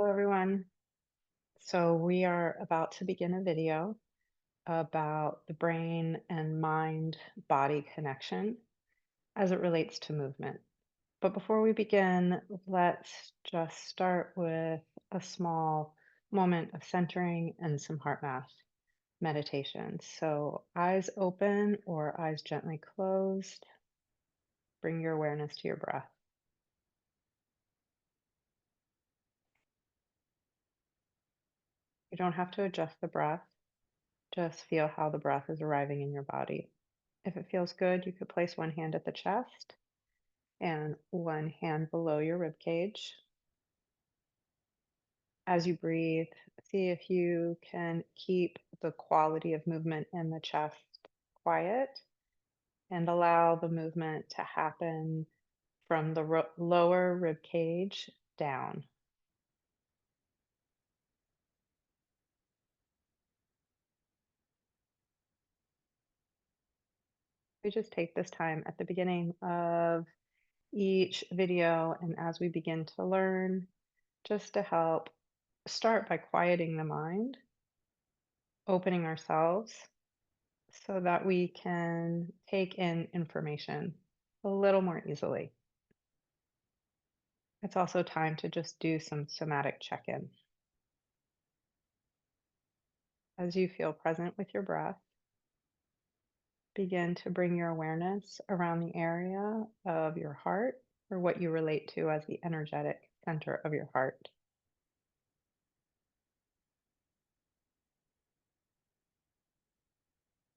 Hello, everyone. So we are about to begin a video about the brain and mind body connection as it relates to movement. But before we begin, let's just start with a small moment of centering and some heart math meditation. So eyes open or eyes gently closed. Bring your awareness to your breath. You don't have to adjust the breath. Just feel how the breath is arriving in your body. If it feels good, you could place one hand at the chest and one hand below your rib cage. As you breathe, see if you can keep the quality of movement in the chest quiet and allow the movement to happen from the lower rib cage down. We just take this time at the beginning of each video and as we begin to learn, just to help start by quieting the mind, opening ourselves so that we can take in information a little more easily. It's also time to just do some somatic check in. As you feel present with your breath, begin to bring your awareness around the area of your heart or what you relate to as the energetic center of your heart.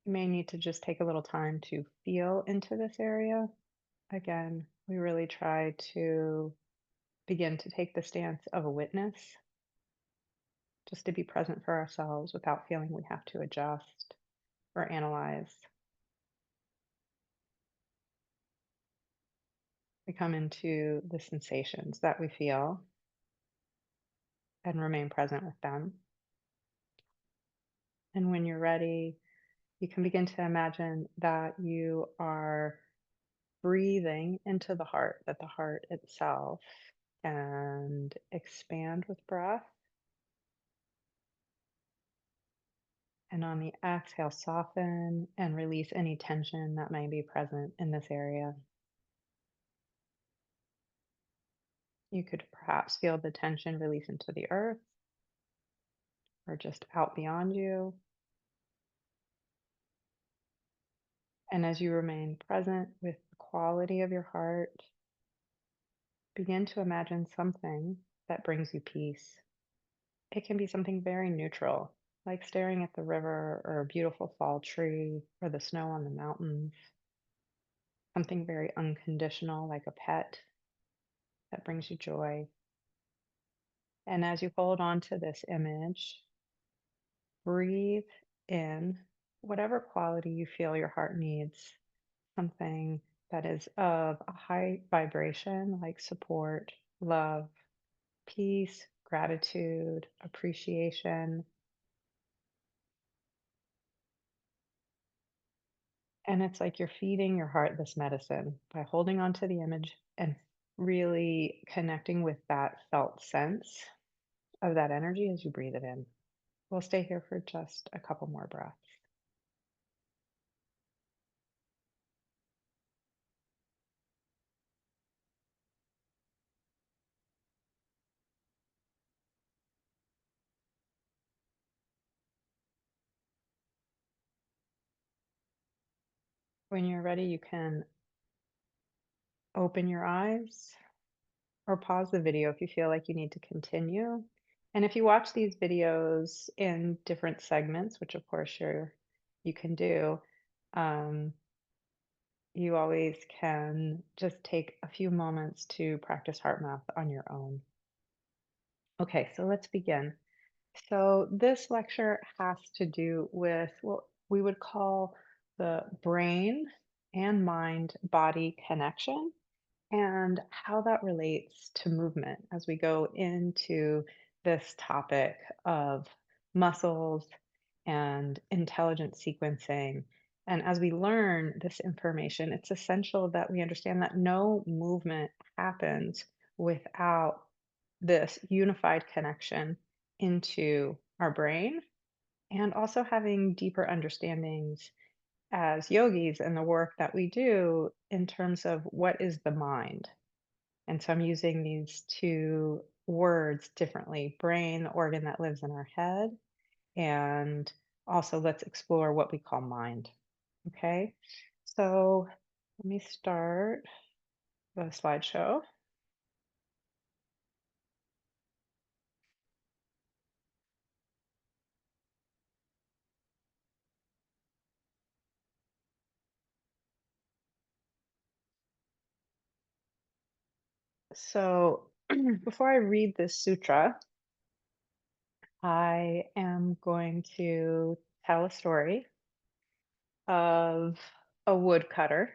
You may need to just take a little time to feel into this area. Again, we really try to begin to take the stance of a witness, just to be present for ourselves without feeling we have to adjust or analyze. We come into the sensations that we feel and remain present with them. And when you're ready, you can begin to imagine that you are breathing into the heart, that the heart itself and expand with breath. And on the exhale, soften and release any tension that may be present in this area. You could perhaps feel the tension release into the earth or just out beyond you. And as you remain present with the quality of your heart, begin to imagine something that brings you peace. It can be something very neutral, like staring at the river or a beautiful fall tree or the snow on the mountains. Something very unconditional, like a pet that brings you joy. And as you hold on to this image, breathe in whatever quality you feel your heart needs, something that is of a high vibration like support, love, peace, gratitude, appreciation. And it's like you're feeding your heart this medicine by holding on to the image and really connecting with that felt sense of that energy as you breathe it in. We'll stay here for just a couple more breaths. When you're ready, you can open your eyes or pause the video if you feel like you need to continue. And if you watch these videos in different segments, which of course you can do, um, you always can just take a few moments to practice heart math on your own. Okay, so let's begin. So this lecture has to do with what we would call the brain and mind body connection and how that relates to movement as we go into this topic of muscles and intelligent sequencing. And as we learn this information, it's essential that we understand that no movement happens without this unified connection into our brain and also having deeper understandings as yogis and the work that we do in terms of what is the mind. And so I'm using these two words differently: brain, the organ that lives in our head, and also let's explore what we call mind. Okay. So let me start the slideshow. So before I read this sutra, I am going to tell a story of a woodcutter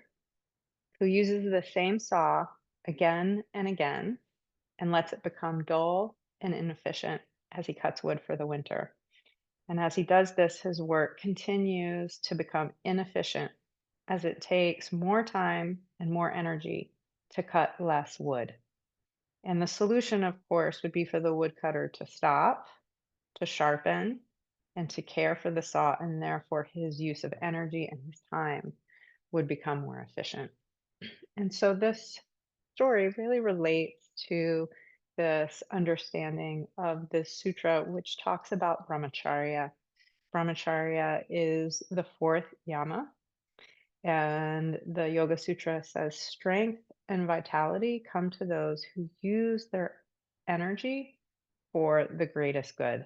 who uses the same saw again and again and lets it become dull and inefficient as he cuts wood for the winter. And as he does this, his work continues to become inefficient as it takes more time and more energy to cut less wood. And the solution, of course, would be for the woodcutter to stop, to sharpen, and to care for the saw, and therefore his use of energy and his time would become more efficient. And so this story really relates to this understanding of this sutra, which talks about brahmacharya. Brahmacharya is the fourth yama, and the Yoga Sutra says strength and vitality come to those who use their energy for the greatest good.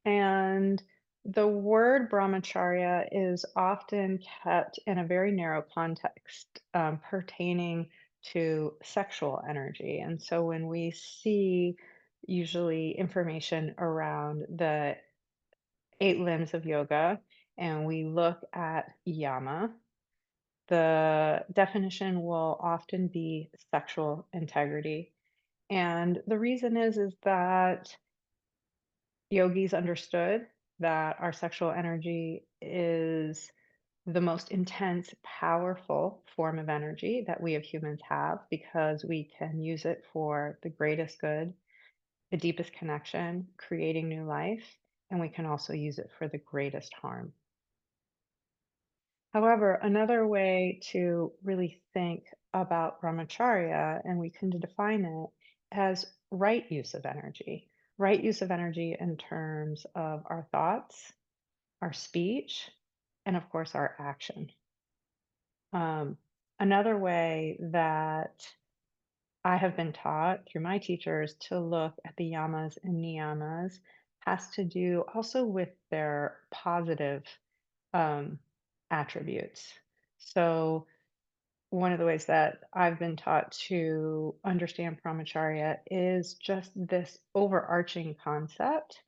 And the word brahmacharya is often kept in a very narrow context, pertaining to sexual energy. And so when we see usually information around the eight limbs of yoga and we look at yama, the definition will often be sexual integrity. And the reason is that yogis understood that our sexual energy is the most intense, powerful form of energy that we as humans have because we can use it for the greatest good, the deepest connection, creating new life, and we can also use it for the greatest harm. However, another way to really think about brahmacharya, and we can define it as right use of energy, right use of energy in terms of our thoughts, our speech, and of course, our action. Um, Another way that I have been taught through my teachers to look at the yamas and niyamas has to do also with their positive um, attributes. So, one of the ways that I've been taught to understand brahmacharya is just this overarching concept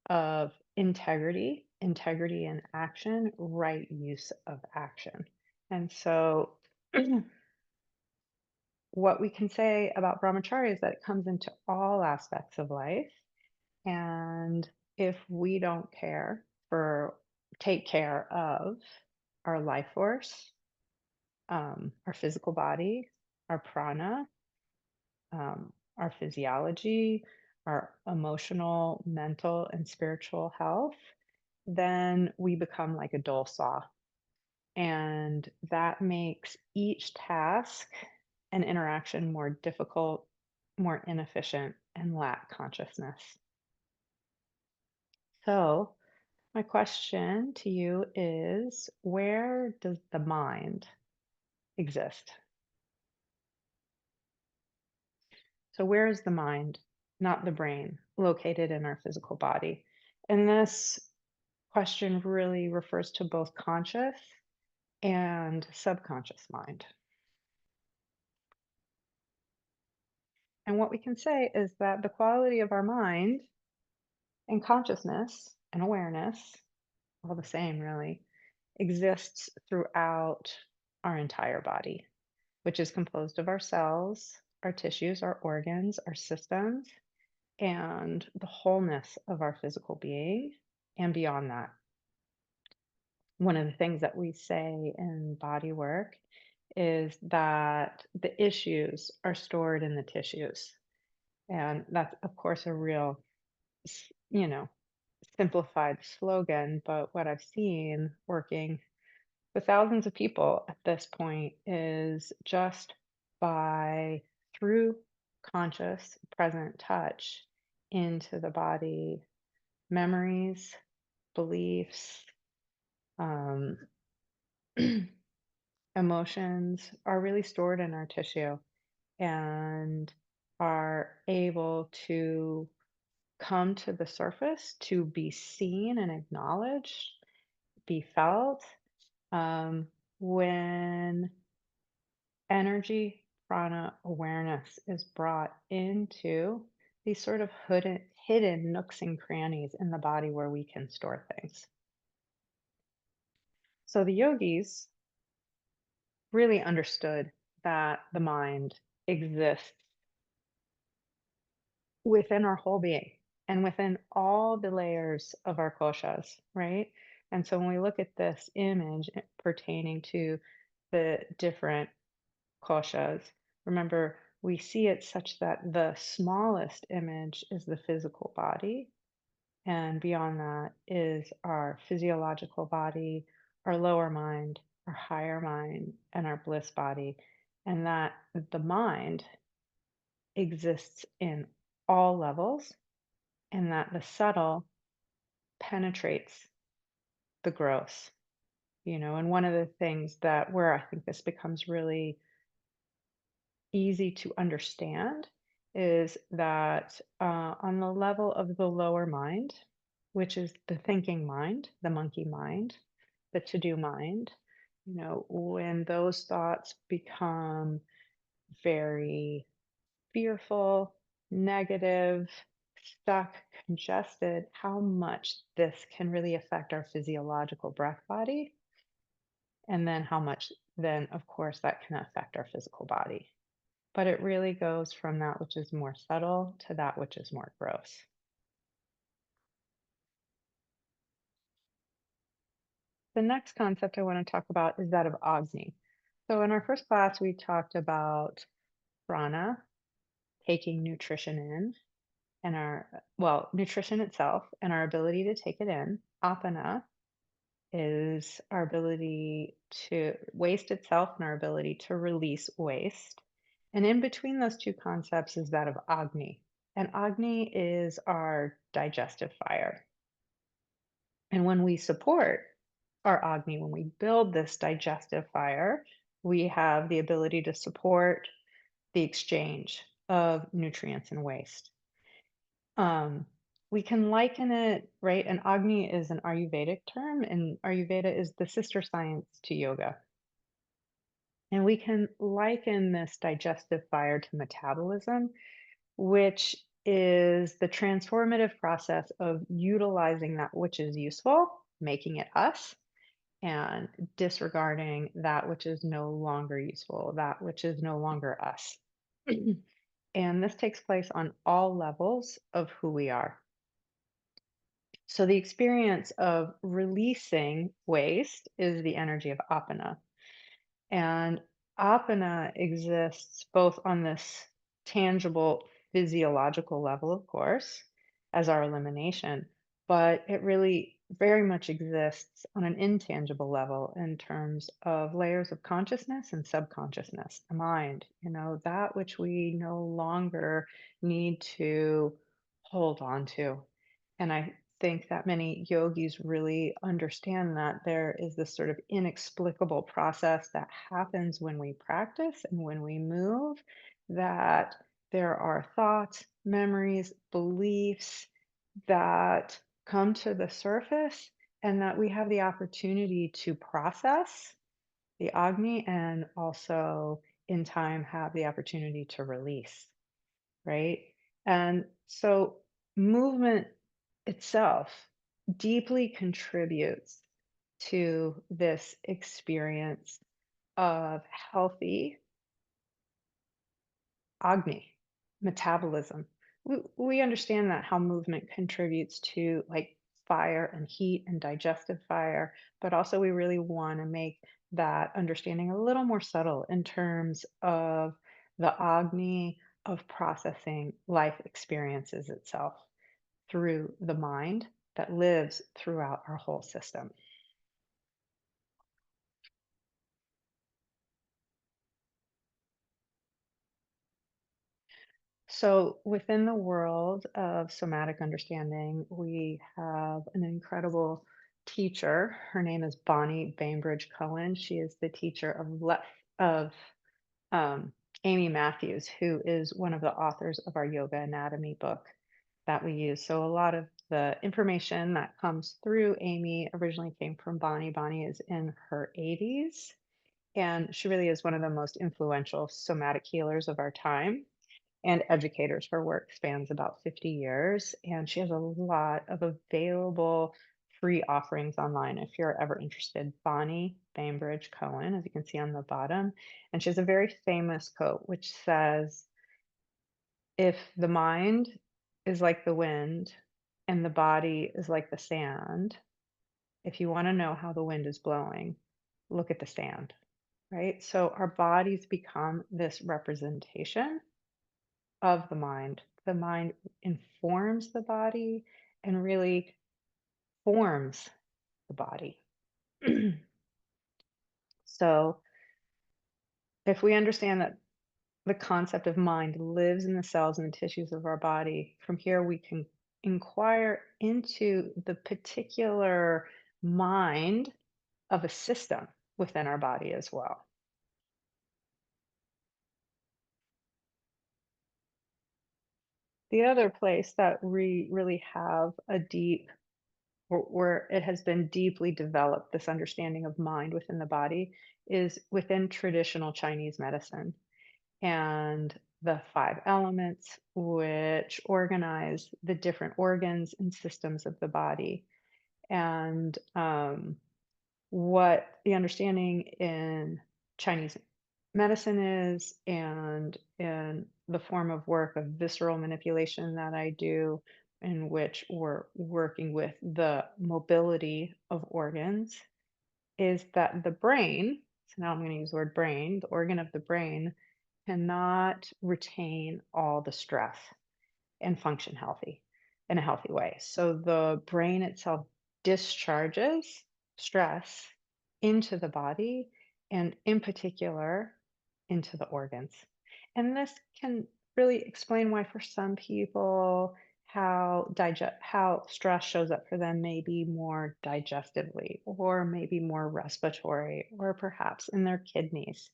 of integrity, integrity in action, right use of action. And so, what we can say about brahmacharya is that it comes into all aspects of life. And if we don't take care of our life force, our physical body, our prana, our physiology, our emotional, mental, and spiritual health, then we become like a dull saw. And that makes each task and interaction more difficult, more inefficient, and lack consciousness. So, my question to you is, where does the mind exist? So, where is the mind, not the brain, located in our physical body? And this question really refers to both conscious and subconscious mind. And what we can say is that the quality of our mind and consciousness and awareness, all the same really, exists throughout our entire body, which is composed of our cells, our tissues, our organs, our systems, and the wholeness of our physical being and beyond that. One of the things that we say in body work is that the issues are stored in the tissues. And that's, of course, a real, you know, simplified slogan. But what I've seen working with thousands of people at this point is just by through conscious present touch into the body, memories, beliefs, um, emotions are really stored in our tissue and are able to come to the surface to be seen and acknowledged, be felt, when energy prana awareness is brought into these sort of hidden nooks and crannies in the body where we can store things. So the yogis really understood that the mind exists within our whole being and within all the layers of our koshas, right? And so when we look at this image pertaining to the different koshas, remember we see it such that the smallest image is the physical body, and beyond that is our physiological body, our lower mind, our higher mind, and our bliss body. And that the mind exists in all levels, and that the subtle penetrates the gross. And one of the things that where I think this becomes really easy to understand is that on the level of the lower mind, which is the thinking mind, the monkey mind, the to do mind, when those thoughts become very fearful, negative, stuck, congested, how much this can really affect our physiological breath body, and then how much then, of course, that can affect our physical body. But it really goes from that which is more subtle to that which is more gross. The next concept I want to talk about is that of Agni. So in our first class, we talked about prana, taking nutrition in, and nutrition itself and our ability to take it in. Apana is our ability to waste itself and our ability to release waste. And in between those two concepts is that of Agni. And Agni is our digestive fire. And when we support our Agni, when we build this digestive fire, we have the ability to support the exchange of nutrients and waste. Um, we can liken it, right? And Agni is an Ayurvedic term, and Ayurveda is the sister science to yoga. And we can liken this digestive fire to metabolism, which is the transformative process of utilizing that which is useful, making it us, and disregarding that which is no longer useful, that which is no longer us. And this takes place on all levels of who we are. So the experience of releasing waste is the energy of apana. And apana exists both on this tangible physiological level, of course, as our elimination, but it really very much exists on an intangible level in terms of layers of consciousness and subconsciousness, the mind, that which we no longer need to hold on to. And I think that many yogis really understand that there is this sort of inexplicable process that happens when we practice and when we move, that there are thoughts, memories, beliefs that come to the surface, and that we have the opportunity to process the Agni and also in time have the opportunity to release, right? And so movement itself deeply contributes to this experience of healthy Agni metabolism. We understand that how movement contributes to like fire and heat and digestive fire, but also we really want to make that understanding a little more subtle in terms of the Agni of processing life experiences itself through the mind that lives throughout our whole system. So, within the world of somatic understanding, we have an incredible teacher. Her name is Bonnie Bainbridge Cohen. She is the teacher of um, Amy Matthews, who is one of the authors of our Yoga Anatomy book that we use. So, a lot of the information that comes through Amy originally came from Bonnie. Bonnie is in her 80s, and she really is one of the most influential somatic healers of our time and educators. Her work spans about 50 years, and she has a lot of available free offerings online if you're ever interested. Bonnie Bainbridge Cohen, as you can see on the bottom. And she has a very famous quote which says, if the mind is like the wind and the body is like the sand, if you want to know how the wind is blowing, look at the sand, right? So our bodies become this representation of the mind. The mind informs the body and really forms the body. So, if we understand that the concept of mind lives in the cells and the tissues of our body, from here we can inquire into the particular mind of a system within our body as well. The other place that we really have a deep where it has been deeply developed, this understanding of mind within the body, is within traditional Chinese medicine and the five elements, which organize the different organs and systems of the body. And what the understanding in Chinese medicine is, and in the form of work of visceral manipulation that I do, in which we're working with the mobility of organs, is that the brain, so now I'm going to use the word brain, the organ of the brain cannot retain all the stress and function healthy in a healthy way. So the brain itself discharges stress into the body and in particular into the organs. And this can really explain why for some people how stress shows up for them maybe more digestively or maybe more respiratory or perhaps in their kidneys.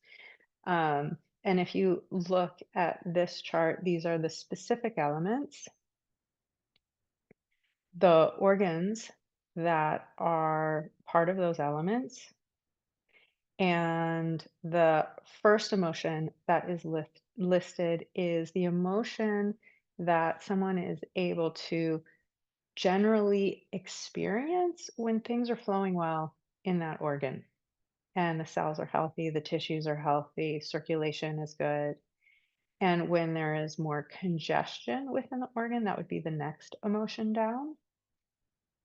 And if you look at this chart, these are the specific elements, the organs that are part of those elements, and the first emotion that is listed is the emotion that someone is able to generally experience when things are flowing well in that organ and the cells are healthy, the tissues are healthy, circulation is good. And when there is more congestion within the organ, that would be the next emotion down.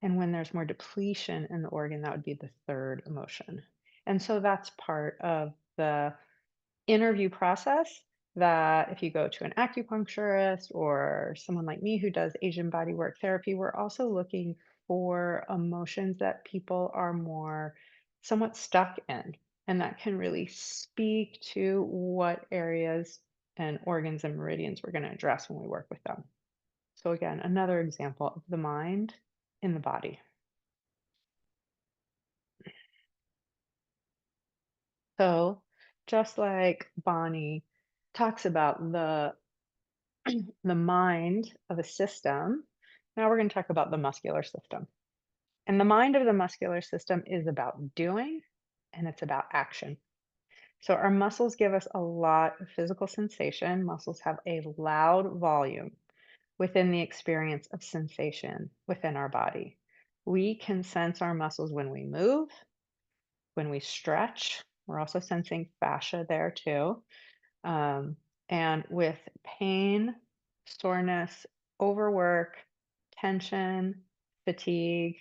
And when there's more depletion in the organ, that would be the third emotion. And so that's part of the interview process that if you go to an acupuncturist or someone like me who does Asian bodywork therapy, we're also looking for emotions that people are more somewhat stuck in. And that can really speak to what areas and organs and meridians we're going to address when we work with them. So, again, another example of the mind in the body. So, just like Bonnie talks about the mind of a system, now we're going to talk about the muscular system. And the mind of the muscular system is about doing and it's about action. So our muscles give us a lot of physical sensation. Muscles have a loud volume within the experience of sensation within our body. We can sense our muscles when we move, when we stretch. We're also sensing fascia there too. Um, and with pain, soreness, overwork, tension, fatigue,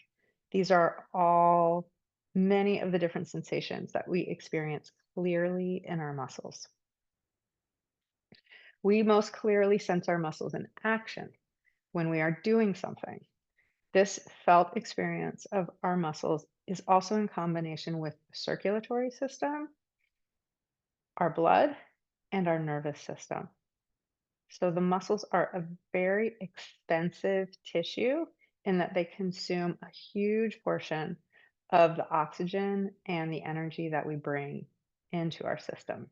these are all many of the different sensations that we experience clearly in our muscles. We most clearly sense our muscles in action when we are doing something. This felt experience of our muscles is also in combination with the circulatory system, our blood, and our nervous system. So the muscles are a very expensive tissue in that they consume a huge portion of the oxygen and the energy that we bring into our system.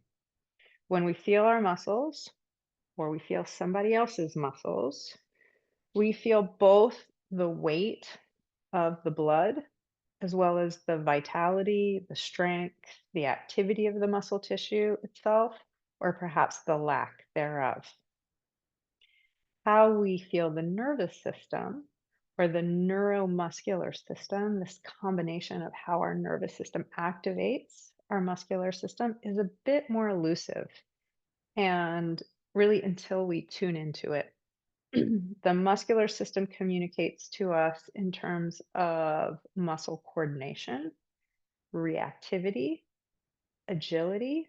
When we feel our muscles or we feel somebody else's muscles, we feel both the weight of the blood as well as the vitality, the strength, the activity of the muscle tissue itself, or perhaps the lack thereof. How we feel the nervous system or the neuromuscular system, this combination of how our nervous system activates our muscular system, is a bit more elusive. And really, until we tune into it, the muscular system communicates to us in terms of muscle coordination, reactivity, agility,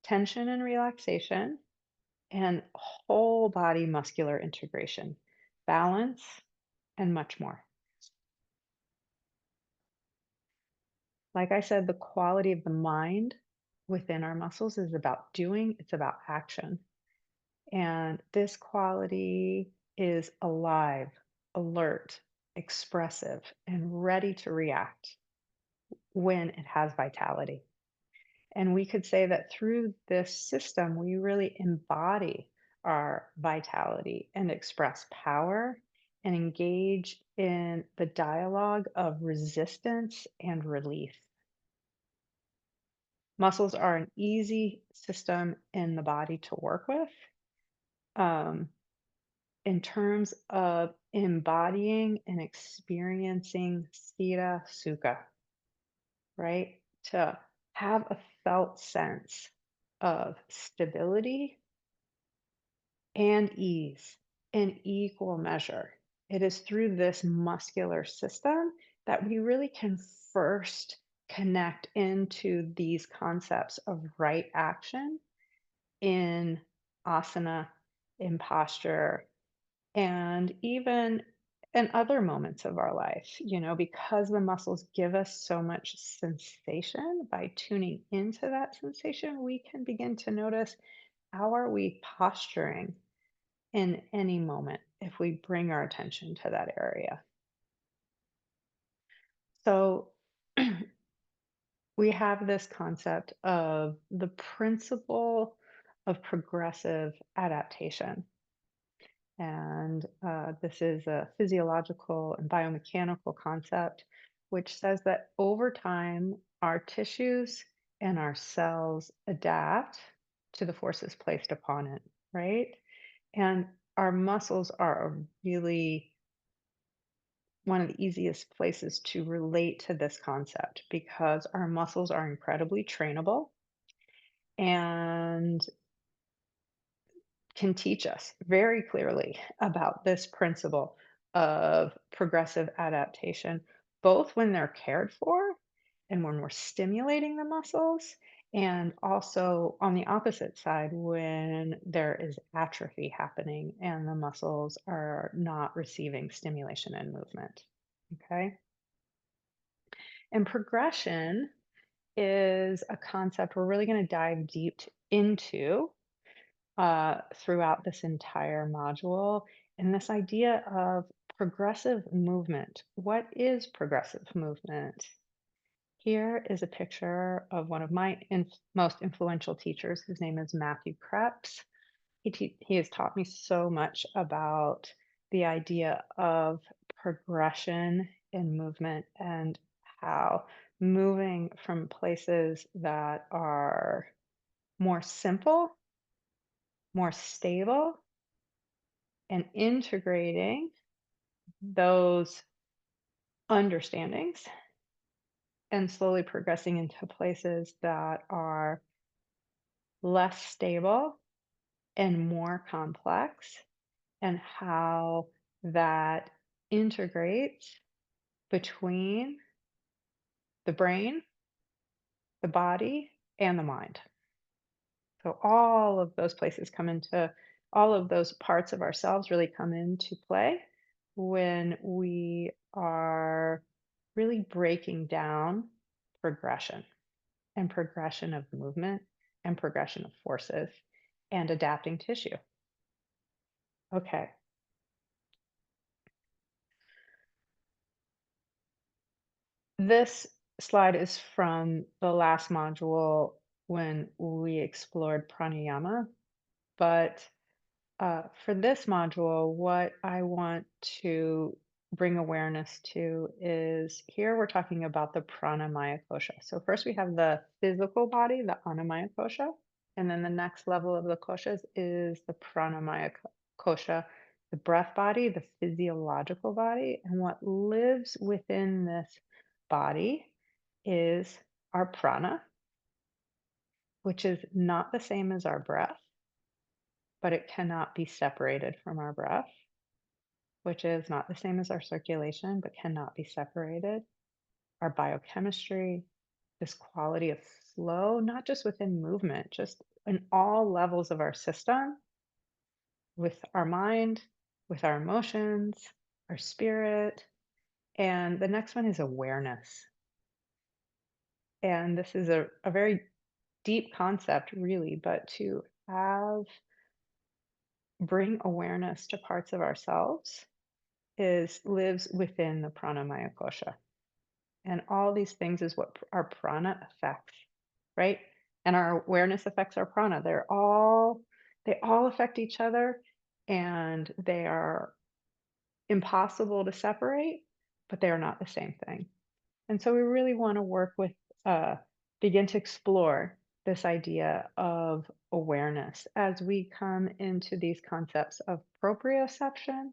tension and relaxation, and whole body muscular integration, balance, and much more. Like I said, the quality of the mind within our muscles is about doing, it's about action. And this quality is alive, alert, expressive, and ready to react when it has vitality. And we could say that through this system, we really embody our vitality and express power and engage in the dialogue of resistance and relief. Muscles are an easy system in the body to work with um, in terms of embodying and experiencing Sthira Sukha, right? To have a felt sense of stability and ease in equal measure. It is through this muscular system that we really can first connect into these concepts of right action in asana, in posture, and even in other moments of our life, because the muscles give us so much sensation. By tuning into that sensation, we can begin to notice how are we posturing in any moment if we bring our attention to that area. So we have this concept of the principle of progressive adaptation. And this is a physiological and biomechanical concept, which says that over time, our tissues and our cells adapt to the forces placed upon it, right? And our muscles are a really one of the easiest places to relate to this concept because our muscles are incredibly trainable and can teach us very clearly about this principle of progressive adaptation, both when they're cared for and when we're stimulating the muscles, and also on the opposite side when there is atrophy happening and the muscles are not receiving stimulation and movement. Okay. And progression is a concept we're really going to dive deep into throughout this entire module. And this idea of progressive movement. What is progressive movement? Here is a picture of one of my most influential teachers. His name is Matthew Krebs. He has taught me so much about the idea of progression in movement and how moving from places that are more simple, more stable, and integrating those understandings and slowly progressing into places that are less stable and more complex, and how that integrates between the brain, the body, and the mind. So all of those places come into all of those parts of ourselves really come into play when we are really breaking down progression and progression of movement and progression of forces and adapting tissue. Okay. This slide is from the last module when we explored pranayama, but for this module, what I want to bring awareness to is here we're talking about the pranamaya kosha. So first we have the physical body, the annamaya kosha, and then the next level of the koshas is the pranamaya kosha, the breath body, the physiological body, and what lives within this body is our prana, which is not the same as our breath, but it cannot be separated from our breath, which is not the same as our circulation, but cannot be separated. Our biochemistry, this quality of flow, not just within movement, just in all levels of our system, with our mind, with our emotions, our spirit. And the next one is awareness. And this is a very deep concept, really, but to have bring awareness to parts of ourselves is lives within the pranamaya kosha. And all these things is what our prana affects, right? And our awareness affects our prana. They all affect each other and they are impossible to separate, but they are not the same thing. And so we really want to work with uh begin to explore this idea of awareness as we come into these concepts of proprioception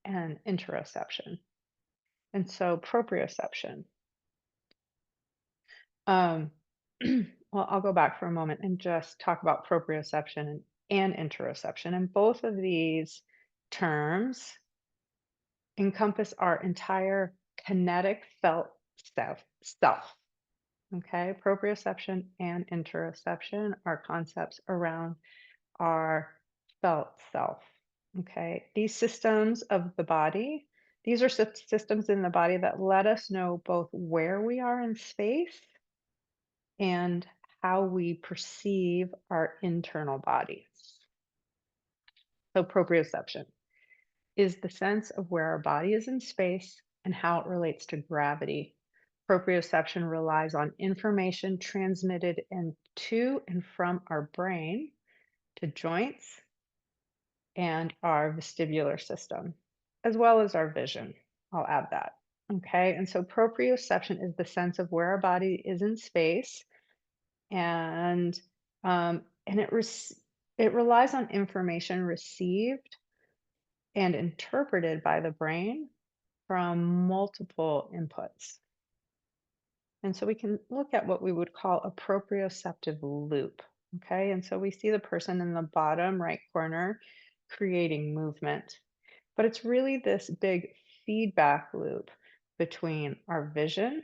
and interoception. And so proprioception. Um, well, I'll go back for a moment and just talk about proprioception and interoception. And both of these terms encompass our entire kinetic felt self. Okay, proprioception and interoception are concepts around our felt self. Okay, these systems of the body, these are systems in the body that let us know both where we are in space and how we perceive our internal bodies. So, proprioception is the sense of where our body is in space and how it relates to gravity. Proprioception relies on information transmitted to and from our brain to joints and our vestibular system, as well as our vision. I'll add that. Okay. And so proprioception is the sense of where our body is in space and it relies on information received and interpreted by the brain from multiple inputs. And so we can look at what we would call a proprioceptive loop. Okay. And so we see the person in the bottom right corner creating movement, but it's really this big feedback loop between our vision,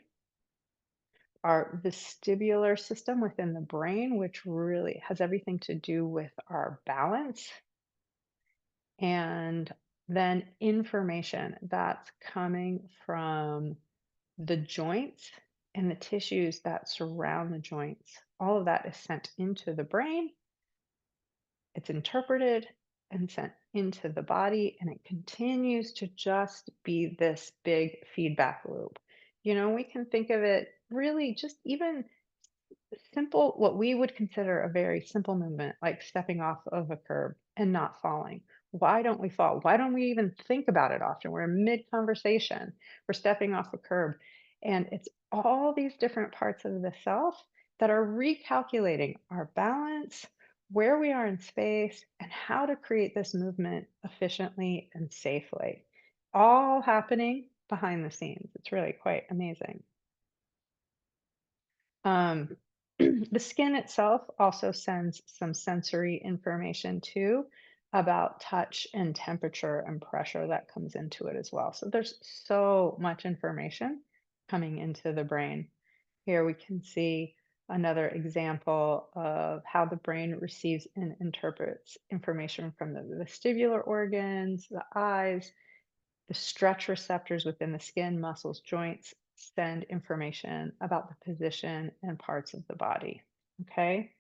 our vestibular system within the brain, which really has everything to do with our balance, and then information that's coming from the joints and the tissues that surround the joints. All of that is sent into the brain, it's interpreted and sent into the body, and it continues to just be this big feedback loop. You know, we can think of it really just even simple, what we would consider a very simple movement, like stepping off of a curb and not falling. Why don't we fall? Why don't we even think about it often? We're in mid conversation, we're stepping off a curb, and it's all these different parts of the self that are recalculating our balance, where we are in space, and how to create this movement efficiently and safely. All happening behind the scenes. It's really quite amazing. Um, the skin itself also sends some sensory information too about touch and temperature and pressure that comes into it as well. So there's so much information coming into the brain. Here we can see Another example of how the brain receives and interprets information from the vestibular organs, the eyes, the stretch receptors within the skin, muscles, joints send information about the position and parts of the body. Okay.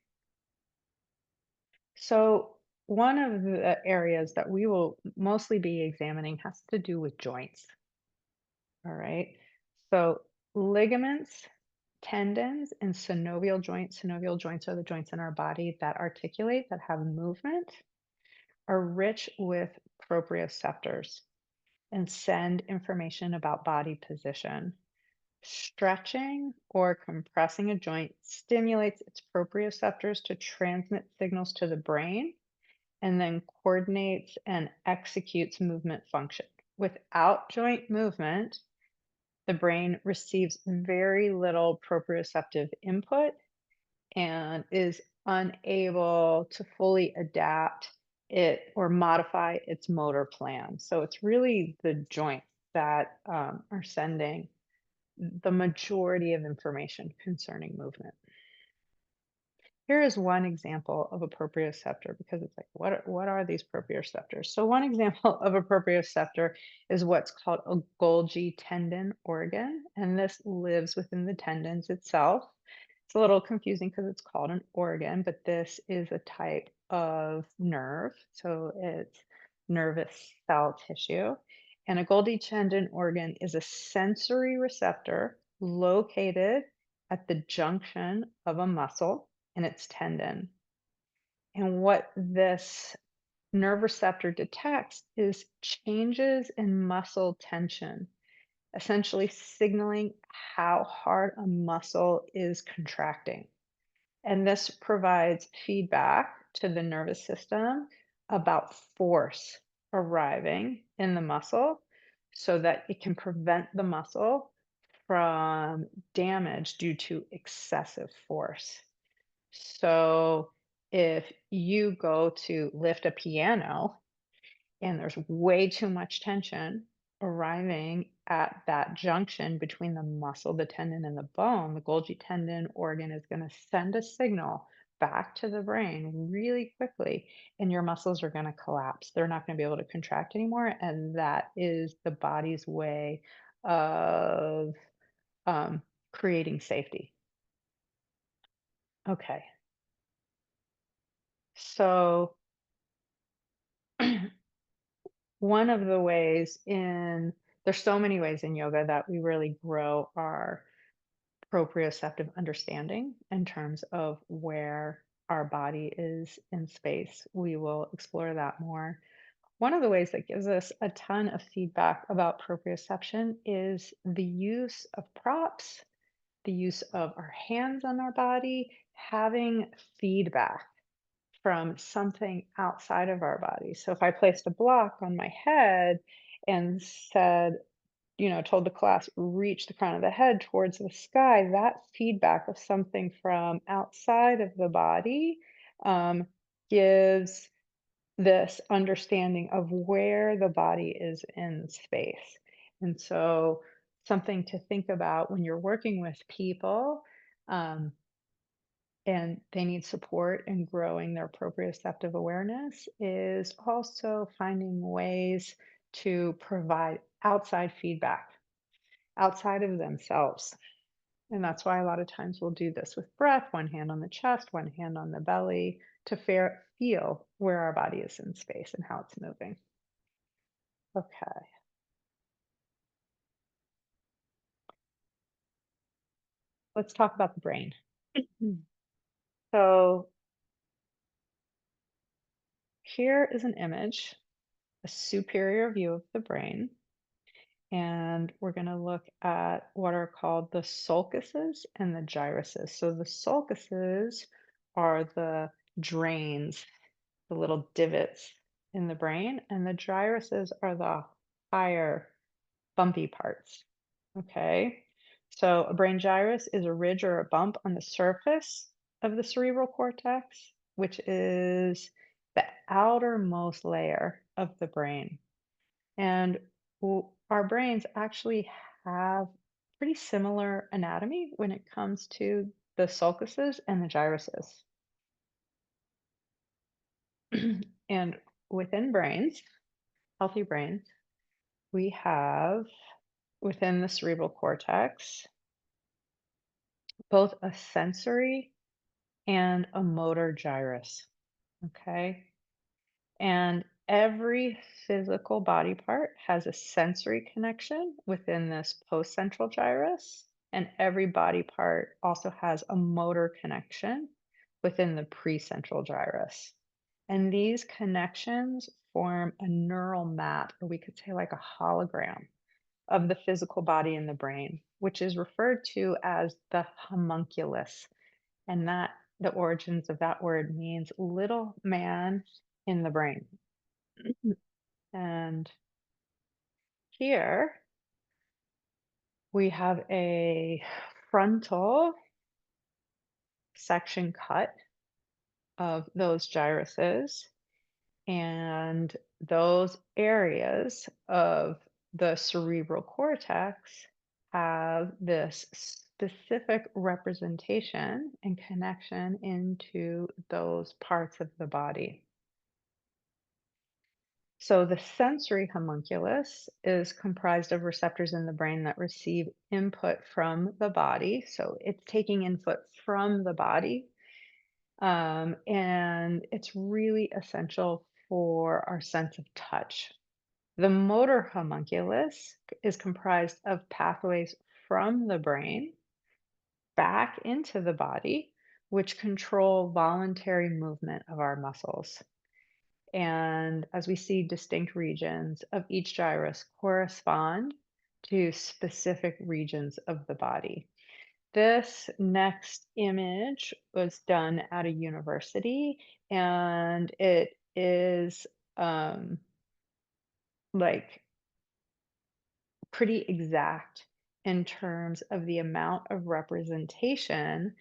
So, one of the areas that we will mostly be examining has to do with joints. All right. So, ligaments, tendons, and synovial joints. Synovial joints are the joints in our body that articulate, that have movement, are rich with proprioceptors and send information about body position. Stretching or compressing a joint stimulates its proprioceptors to transmit signals to the brain and then coordinates and executes movement function. Without joint movement, the brain receives very little proprioceptive input and is unable to fully adapt it or modify its motor plan. So it's really the joints that are sending the majority of information concerning movement. Here is one example of a proprioceptor because it's like, what are these proprioceptors? So one example of a proprioceptor is what's called a Golgi tendon organ, and this lives within the tendons itself. It's a little confusing because it's called an organ, but this is a type of nerve, so it's nervous cell tissue. And a Golgi tendon organ is a sensory receptor located at the junction of a muscle and its tendon. And what this nerve receptor detects is changes in muscle tension, essentially signaling how hard a muscle is contracting. And this provides feedback to the nervous system about force arriving in the muscle so that it can prevent the muscle from damage due to excessive force. So if you go to lift a piano and there's way too much tension arriving at that junction between the muscle, the tendon, and the bone, the Golgi tendon organ is going to send a signal back to the brain really quickly, and your muscles are going to collapse. They're not going to be able to contract anymore. And that is the body's way of um, creating safety. Okay. So, one of the ways in there's so many ways in yoga that we really grow our proprioceptive understanding in terms of where our body is in space. We will explore that more. One of the ways that gives us a ton of feedback about proprioception is the use of props, the use of our hands on our body, having feedback from something outside of our body. So if I placed a block on my head and said, told the class, reach the crown of the head towards the sky, that feedback of something from outside of the body um, gives this understanding of where the body is in space. And so, something to think about when you're working with people. Um, and they need support in growing their proprioceptive awareness is also finding ways to provide outside feedback outside of themselves. And that's why a lot of times we'll do this with breath, one hand on the chest, one hand on the belly, to feel where our body is in space and how it's moving. Okay, let's talk about the brain. Mm. So here is an image, a superior view of the brain. And we're going to look at what are called the sulcuses and the gyruses. So the sulcuses are the drains, the little divots in the brain, and the gyruses are the higher bumpy parts. Okay. So a brain gyrus is a ridge or a bump on the surface of the cerebral cortex, which is the outermost layer of the brain. And our brains actually have pretty similar anatomy when it comes to the sulcuses and the gyruses. And within brains, healthy brains, we have within the cerebral cortex both a sensory and a motor gyrus. Okay. And every physical body part has a sensory connection within this postcentral gyrus, and every body part also has a motor connection within the precentral gyrus. And these connections form a neural map, or we could say like a hologram of the physical body and the brain, which is referred to as the homunculus. And that the origins of that word means little man in the brain. And here we have a frontal section cut of those gyruses, and those areas of the cerebral cortex have this specific representation and connection into those parts of the body. So the sensory homunculus is comprised of receptors in the brain that receive input from the body. So it's taking input from the body. And it's really essential for our sense of touch. The motor homunculus is comprised of pathways from the brain back into the body, which control voluntary movement of our muscles. And as we see, distinct regions of each gyrus correspond to specific regions of the body. This next image was done at a university, and it is like pretty exact in terms of the amount of representation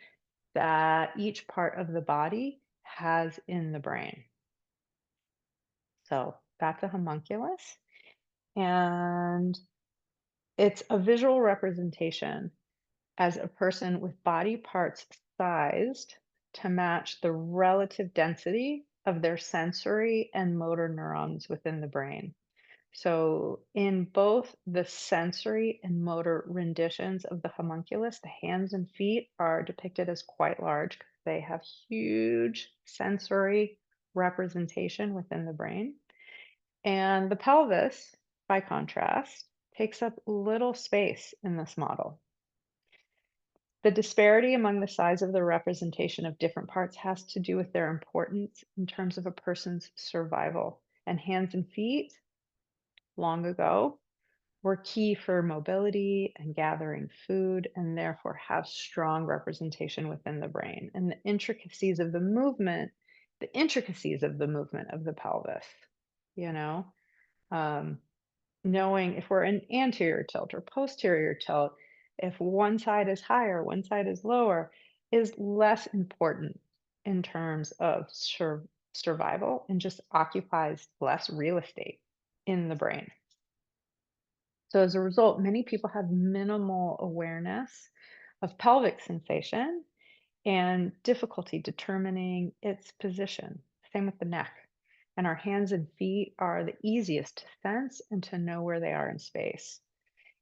that each part of the body has in the brain. So that's a homunculus. And it's a visual representation as a person with body parts sized to match the relative density of their sensory and motor neurons within the brain. So, in both the sensory and motor renditions of the homunculus, the hands and feet are depicted as quite large 'cause they have huge sensory representation within the brain. And the pelvis, by contrast, takes up little space in this model. The disparity among the size of the representation of different parts has to do with their importance in terms of a person's survival. And hands and feet, long ago, were key for mobility and gathering food, and therefore have strong representation within the brain. And the intricacies of the movement of the pelvis, you know, um, knowing if we're an anterior tilt or posterior tilt, if one side is higher, one side is lower, is less important in terms of survival and just occupies less real estate in the brain. So as a result, many people have minimal awareness of pelvic sensation and difficulty determining its position. Same with the neck. And our hands and feet are the easiest to sense and to know where they are in space.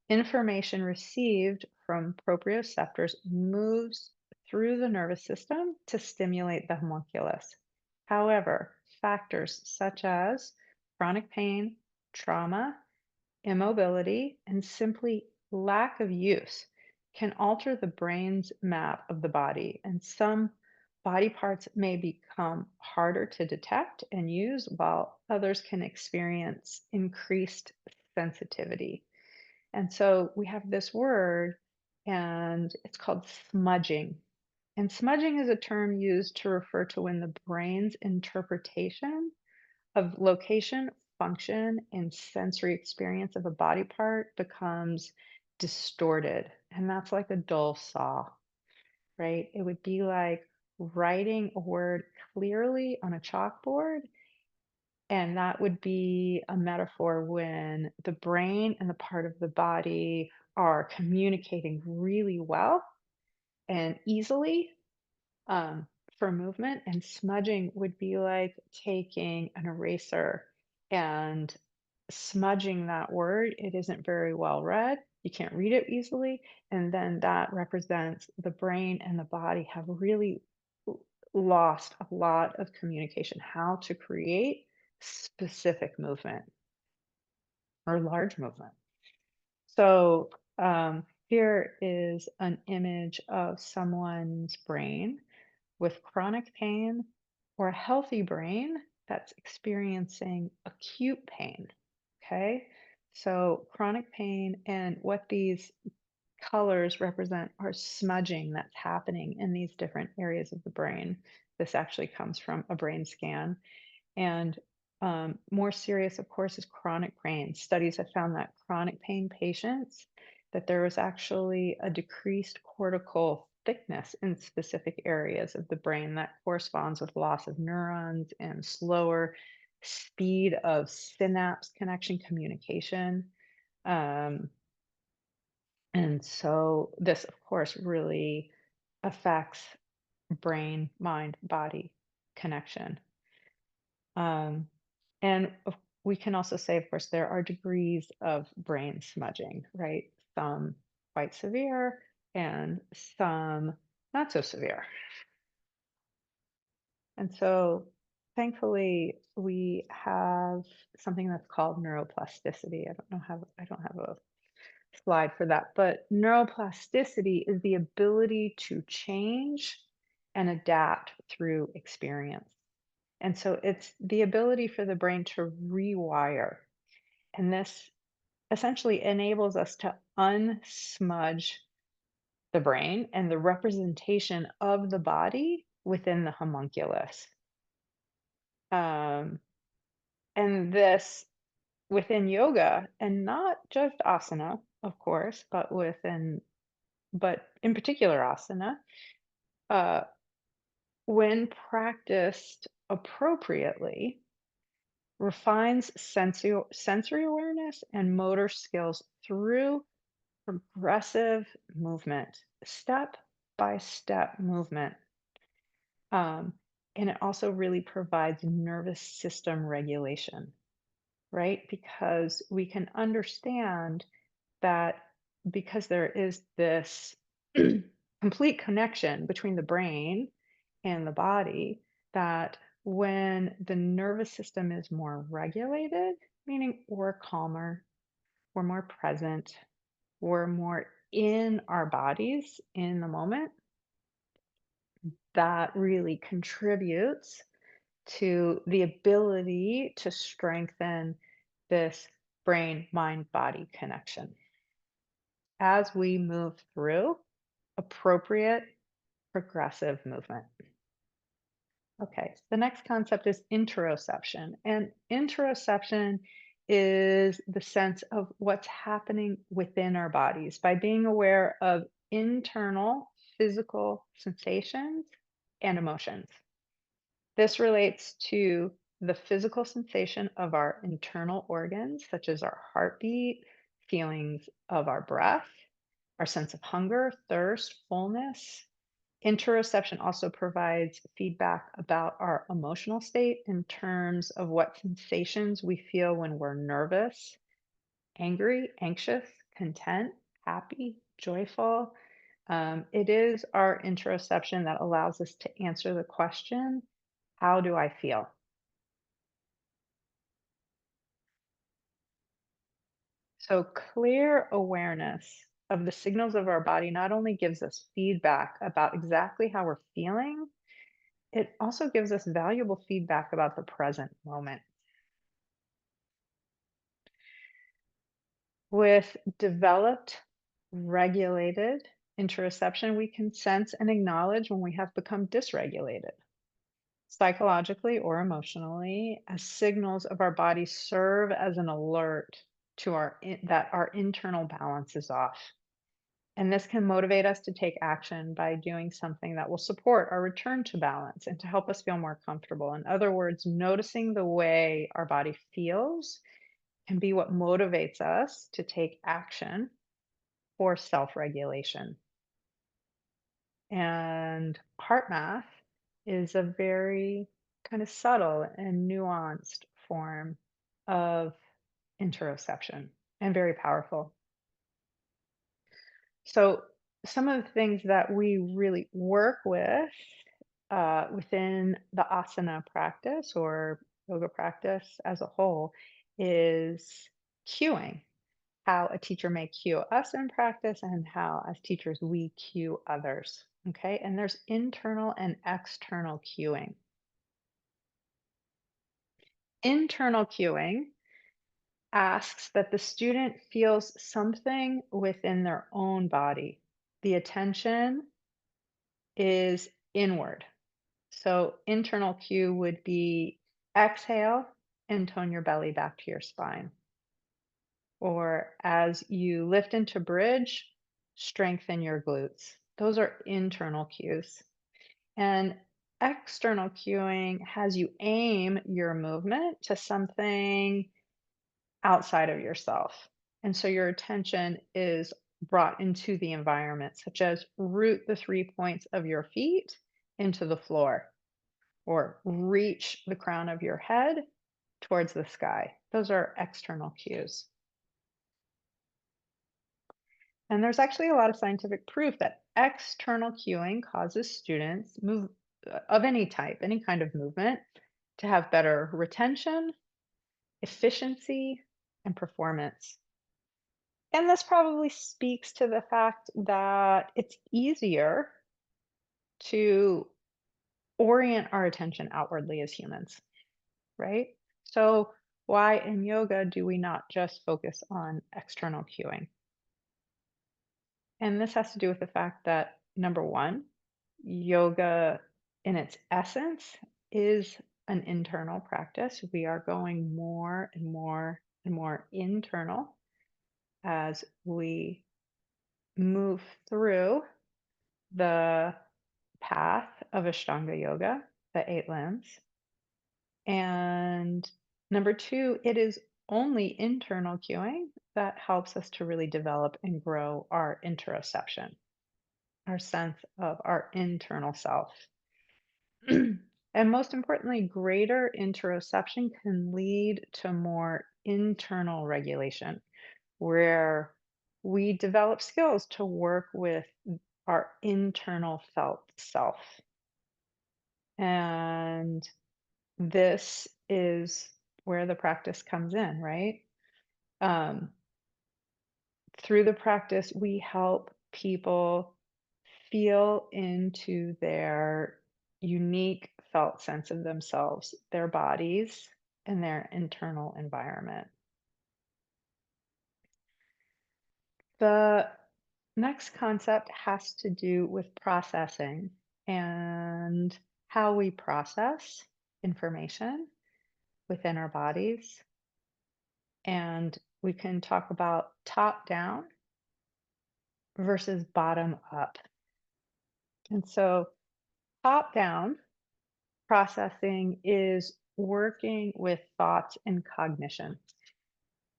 Information received from proprioceptors moves through the nervous system to stimulate the homunculus. However, factors such as chronic pain, trauma, immobility, and simply lack of use can alter the brain's map of the body, and some body parts may become harder to detect and use, while others can experience increased sensitivity. And so we have this word, and it's called smudging. And smudging is a term used to refer to when the brain's interpretation of location, function, and sensory experience of a body part becomes distorted. And that's like a dull saw, right? It would be like writing a word clearly on a chalkboard. And that would be a metaphor when the brain and the part of the body are communicating really well, and easily um, for movement, and smudging would be like taking an eraser and smudging that word. It isn't very well read. You can't read it easily. And then that represents the brain and the body have really l- lost a lot of communication, how to create specific movement or large movement. So here is an image of someone's brain with chronic pain or a healthy brain that's experiencing acute pain. Okay. So chronic pain, and what these colors represent are smudging that's happening in these different areas of the brain. This actually comes from a brain scan. And more serious, of course, is chronic pain. Studies have found that chronic pain patients, that there was actually a decreased cortical thickness in specific areas of the brain that corresponds with loss of neurons and slower speed of synapse connection communication. Um, and so this, of course, really affects brain, mind, body connection. Um, and we can also say, of course, there are degrees of brain smudging, right? Some quite severe and some not so severe. And so thankfully we have something that's called neuroplasticity. I don't have a slide for that, but neuroplasticity is the ability to change and adapt through experience. And so it's the ability for the brain to rewire. And this essentially enables us to unsmudge the brain and the representation of the body within the homunculus. Um, and this within yoga, and not just asana, of course, but in particular asana, uh, when practiced appropriately, refines sensory awareness and motor skills through progressive movement, step by step movement. Um, and it also really provides nervous system regulation, right? Because we can understand that, because there is this complete connection between the brain and the body, that when the nervous system is more regulated, meaning we're calmer, we're more present, we're more in our bodies in the moment, that really contributes to the ability to strengthen this brain mind body connection as we move through appropriate progressive movement. Okay, so the next concept is interoception. And interoception is the sense of what's happening within our bodies by being aware of internal physical sensations and emotions. This relates to the physical sensation of our internal organs, such as our heartbeat, feelings of our breath, our sense of hunger, thirst, fullness. Interoception also provides feedback about our emotional state in terms of what sensations we feel when we're nervous, angry, anxious, content, happy, joyful. It is our interoception that allows us to answer the question, how do I feel? So, clear awareness of the signals of our body not only gives us feedback about exactly how we're feeling, it also gives us valuable feedback about the present moment. With developed, regulated interoception, we can sense and acknowledge when we have become dysregulated, psychologically or emotionally, as signals of our body serve as an alert to that our internal balance is off. And this can motivate us to take action by doing something that will support our return to balance and to help us feel more comfortable. In other words, noticing the way our body feels can be what motivates us to take action for self regulation. And heart math is a very kind of subtle and nuanced form of interoception and very powerful. So, some of the things that we really work with within the asana practice or yoga practice as a whole is cueing, how a teacher may cue us in practice and how, as teachers, we cue others. Okay. And there's internal and external cueing. Internal cueing asks that the student feels something within their own body. The attention is inward. So, internal cue would be exhale and tone your belly back to your spine. Or as you lift into bridge, strengthen your glutes. Those are internal cues. And external cueing has you aim your movement to something outside of yourself. And so your attention is brought into the environment, such as root the 3 points of your feet into the floor or reach the crown of your head towards the sky. Those are external cues. And there's actually a lot of scientific proof that external cueing causes students move of any type, any kind of movement, to have better retention, efficiency, and performance. And this probably speaks to the fact that it's easier to orient our attention outwardly as humans, right? So, why in yoga do we not just focus on external cueing? And this has to do with the fact that number one, yoga in its essence is an internal practice. We are going more and more and more internal as we move through the path of Ashtanga yoga, the 8 limbs. And number two, it is only internal cueing that helps us to really develop and grow our interoception, our sense of our internal self. And most importantly, greater interoception can lead to more internal regulation, where we develop skills to work with our internal felt self. And this is where the practice comes in, right? Um, through the practice, we help people feel into their unique felt sense of themselves, their bodies, and their internal environment. The next concept has to do with processing and how we process information within our bodies. And we can talk about top down versus bottom up. And so, top down processing is working with thoughts and cognition,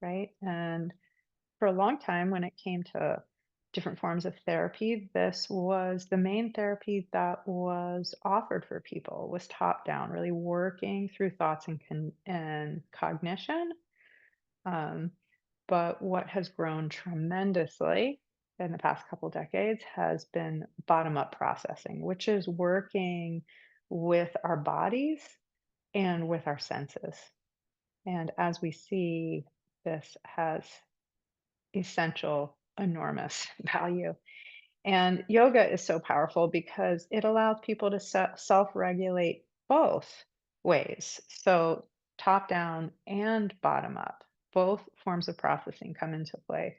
right? And for a long time, when it came to different forms of therapy, this was the main therapy that was offered for people was top down, really working through thoughts and and cognition. Um, but what has grown tremendously in the past couple decades has been bottom up processing, which is working with our bodies and with our senses. And as we see, this has essential, enormous value. And yoga is so powerful because it allows people to self regulate both ways. So, top down and bottom up, both forms of processing come into play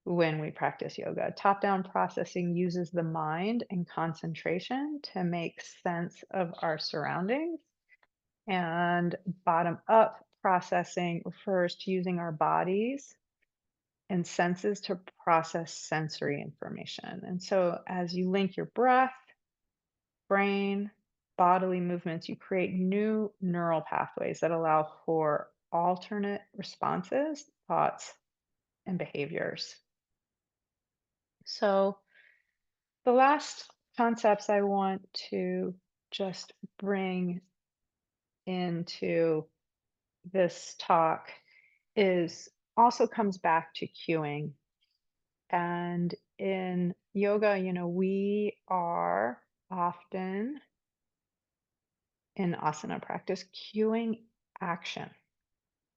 when we practice yoga. Top down processing uses the mind and concentration to make sense of our surroundings, and bottom up processing refers to using our bodies and senses to process sensory information. And so, as you link your breath, brain, bodily movements, you create new neural pathways that allow for alternate responses, thoughts, and behaviors. So, the last concepts I want to just bring into this talk is also comes back to cueing. And in yoga, we are often in asana practice cueing action.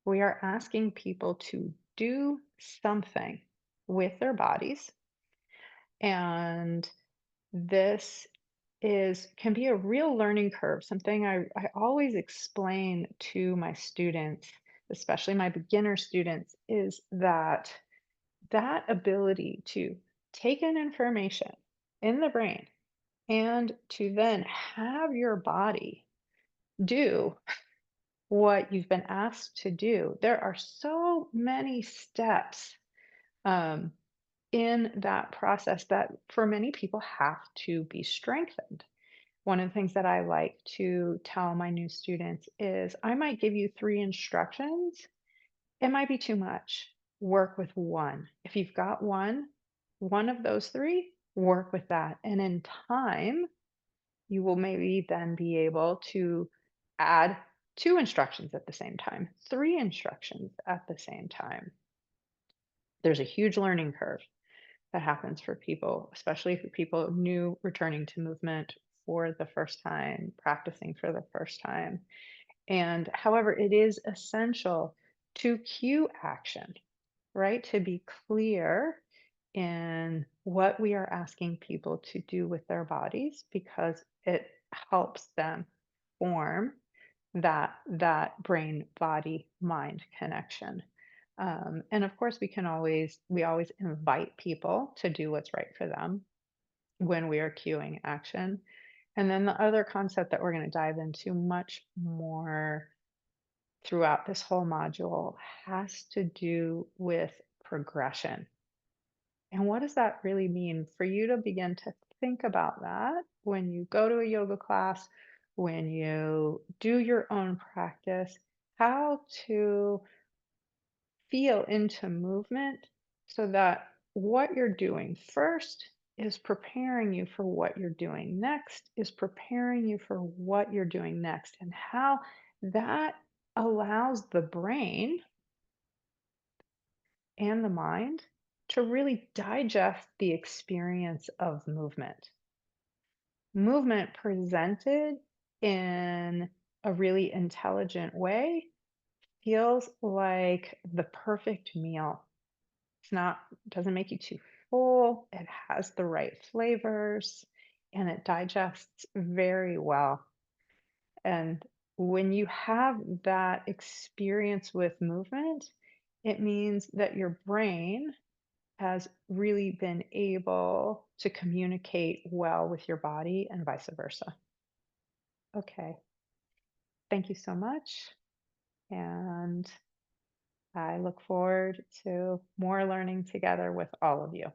We are asking people to do something with their bodies. And this is can be a real learning curve. Something I always explain to my students, especially my beginner students, is that ability to take in information in the brain and to then have your body do what you've been asked to do. There are so many steps um, in that process that for many people have to be strengthened. One of the things that I like to tell my new students is I might give you three instructions. It might be too much. Work with one. If you've got one of those three, work with that. And in time, you will maybe then be able to add two instructions at the same time, three instructions at the same time. There's a huge learning curve that happens for people, especially for people new returning to movement for the first time, practicing for the first time. And however, it is essential to cue action, right? To be clear in what we are asking people to do with their bodies because it helps them form that brain body mind connection. And of course we always invite people to do what's right for them when we are cueing action. And then the other concept that we're going to dive into much more throughout this whole module has to do with progression. And what does that really mean for you to begin to think about that when you go to a yoga class, when you do your own practice, how to feel into movement so that what you're doing first is preparing you for what you're doing next, is preparing you for what you're doing next, and how that allows the brain and the mind to really digest the experience of movement. Movement presented in a really intelligent way feels like the perfect meal. It's not doesn't make you too full, it has the right flavors, and it digests very well. And when you have that experience with movement, it means that your brain has really been able to communicate well with your body and vice versa. Okay, thank you so much. And I look forward to more learning together with all of you.